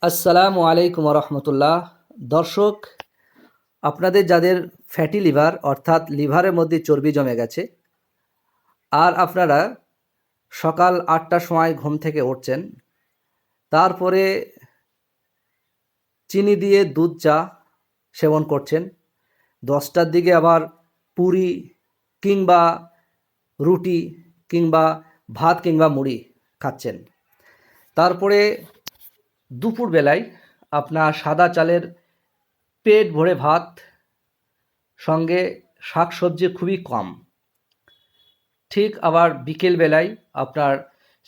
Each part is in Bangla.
আসসালামু আলাইকুম রহমতুল্লাহ। দর্শক, আপনাদের যাদের ফ্যাটি লিভার অর্থাৎ লিভারের মধ্যে চর্বি জমে গেছে আর আপনারা সকাল ৮টার সময় ঘুম থেকে উঠছেন, তারপরে চিনি দিয়ে দুধ চা সেবন করছেন, ১০টার দিকে আবার পুরি কিংবা রুটি কিংবা ভাত কিংবা মুড়ি খাচ্ছেন, তারপরে দুপুরবেলায় আপনার সাদা চালের পেট ভরে ভাত, সঙ্গে শাকসবজি খুবই কম। ঠিক আবার বিকেলবেলায় আপনার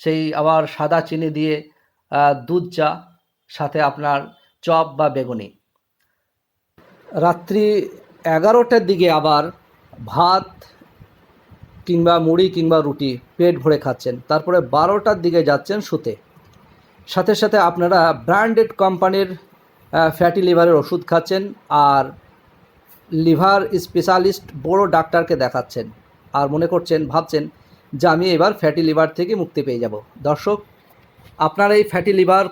সেই আবার সাদা চিনি দিয়ে দুধ চা, সাথে আপনার চপ বা বেগুনি। রাত্রি ১১টার দিকে আবার ভাত কিংবা মুড়ি কিংবা রুটি পেট ভরে খাচ্ছেন, তারপরে ১২টার দিকে যাচ্ছেন শুতে। সাথে সাথে আপনারা ব্র্যান্ডেড কোম্পানির ফ্যাটি লিভারের ওষুধ খাচ্ছেন আর লিভার স্পেশালিস্ট বড় ডাক্তারকে দেখাচ্ছেন আর মনে করছেন, ভাবছেন যে আমি এবার ফ্যাটি লিভার থেকে মুক্তি পেয়ে যাব। দর্শক, আপনার এই ফ্যাটি লিভার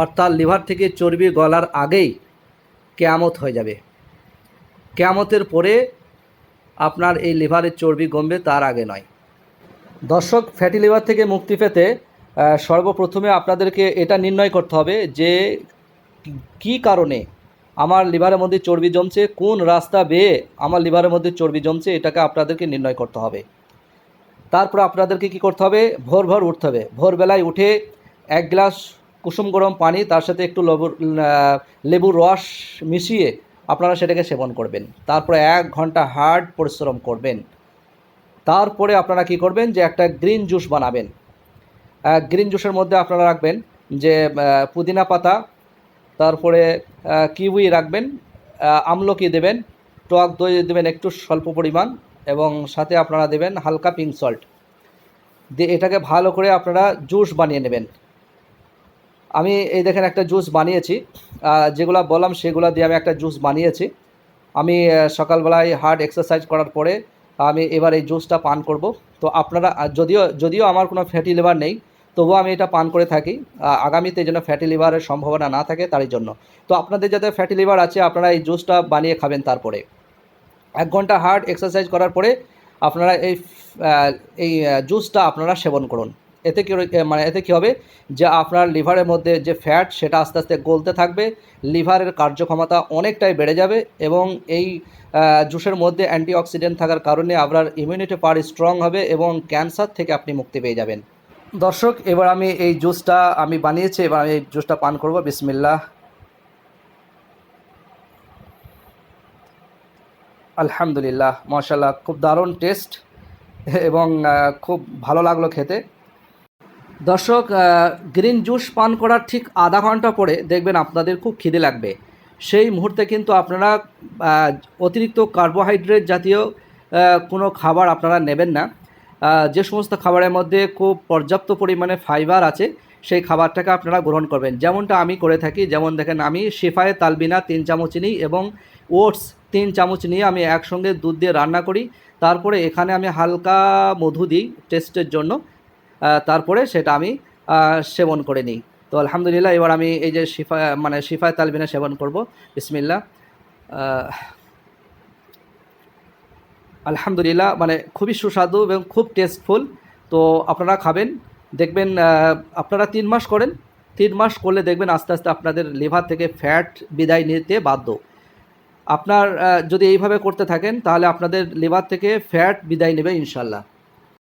অর্থাৎ লিভার থেকে চর্বি গলার আগেই কেয়ামত হয়ে যাবে। কেয়ামতের পরে আপনার এই লিভারের চর্বি কমবে, তার আগে নয়। দর্শক, ফ্যাটি লিভার থেকে মুক্তি পেতে সর্বপ্রথমে আপনাদেরকে এটা নির্ণয় করতে হবে যে কী কারণে আমার লিভারের মধ্যে চর্বি জমছে, কোন রাস্তা বেয়ে আমার লিভারের মধ্যে চর্বি জমছে, এটাকে আপনাদেরকে নির্ণয় করতে হবে। তারপর আপনাদেরকে কি করতে হবে, ভোর উঠতে হবে। ভোরবেলায় উঠে ১ গ্লাস কুসুম গরম পানি, তার সাথে একটু লেবুর রস মিশিয়ে আপনারা সেটাকে সেবন করবেন। তারপরে ১ ঘন্টা হার্ড পরিশ্রম করবেন। তারপরে আপনারা কি করবেন, যে একটা গ্রিন জুস বানাবেন। গ্রিন জুসের মধ্যে আপনারা রাখবেন যে পুদিনা পাতা, তারপরে কিউই রাখবেন, আমলকি দেবেন, টক দই দেবেন একটু স্বল্প পরিমাণ, এবং সাথে আপনারা দেবেন হালকা পিঙ্ক সল্ট দিয়ে এটাকে ভালো করে আপনারা জুস বানিয়ে নেবেন। আমি এই দেখেন একটা জুস বানিয়েছি, যেগুলো বললাম সেগুলো দিয়ে আমি একটা জুস বানিয়েছি। আমি সকালবেলায় হার্ড এক্সারসাইজ করার পরে আমি এবার এই জুসটা পান করব। তো আপনারা যদিও আমার কোনো ফ্যাটি লিভার নেই, তবুও আমি এটা পান করে থাকি আগামীতে যেন ফ্যাটি লিভারের সম্ভাবনা না থাকে তারই জন্য। তো আপনাদের যাদের ফ্যাটি লিভার আছে, আপনারা এই জুসটা বানিয়ে খাবেন। তারপরে ১ ঘন্টা হার্ড এক্সারসাইজ করার পরে আপনারা এই জুসটা আপনারা সেবন করুন। এতে কী হবে, যে আপনার লিভারের মধ্যে যে ফ্যাট সেটা আস্তে আস্তে গলতে থাকবে, লিভারের কার্যক্ষমতা অনেকটাই বেড়ে যাবে, এবং এই জুসের মধ্যে অ্যান্টিঅক্সিডেন্ট থাকার কারণে আপনার ইমিউনিটি পাওয়ার স্ট্রং হবে এবং ক্যান্সার থেকে আপনি মুক্তি পেয়ে যাবেন। দর্শক, এবার আমি এই জুসটা আমি বানিয়েছি, এবার আমি এই জুসটা পান করব। বিসমিল্লাহ। আলহামদুলিল্লাহ, মাশাআল্লাহ, খুব দারুণ টেস্ট এবং খুব ভালো লাগলো খেতে। দর্শক, গ্রিন জুস পান করার ঠিক আধা ঘন্টা পরে দেখবেন আপনাদের খুব খিদে লাগবে। সেই মুহূর্তে কিন্তু আপনারা অতিরিক্ত কার্বোহাইড্রেট জাতীয় কোনো খাবার আপনারা নেবেন না। যে সমস্ত খাবারের মধ্যে খুব পর্যাপ্ত পরিমাণে ফাইবার আছে, সেই খাবারটাকে আপনারা গ্রহণ করবেন, যেমনটা আমি করে থাকি। যেমন দেখেন, আমি শিফায়ে তালবিনা ৩ চামচ নিই এবং ওটস ৩ চামচ নিয়ে আমি একসঙ্গে দুধ দিয়ে রান্না করি। তারপরে এখানে আমি হালকা মধু দিই টেস্টের জন্য, তারপরে সেটা আমি সেবন করে নিই। তো আলহামদুলিল্লাহ, এবার আমি এই যে শিফায়ে তালবিনা সেবন করব। বিসমিল্লাহ। আলহামদুলিল্লাহ, খুবই সুস্বাদু এবং খুব টেস্টফুল। তো আপনারা খাবেন, দেখবেন আপনারা ৩ মাস করেন, ৩ মাস করলে দেখবেন আস্তে আস্তে আপনাদের লিভার থেকে ফ্যাট বিদায় নিতে বাধ্য। আপনার যদি এইভাবে করতে থাকেন, তাহলে আপনাদের লিভার থেকে ফ্যাট বিদায় নেবে ইনশাল্লাহ।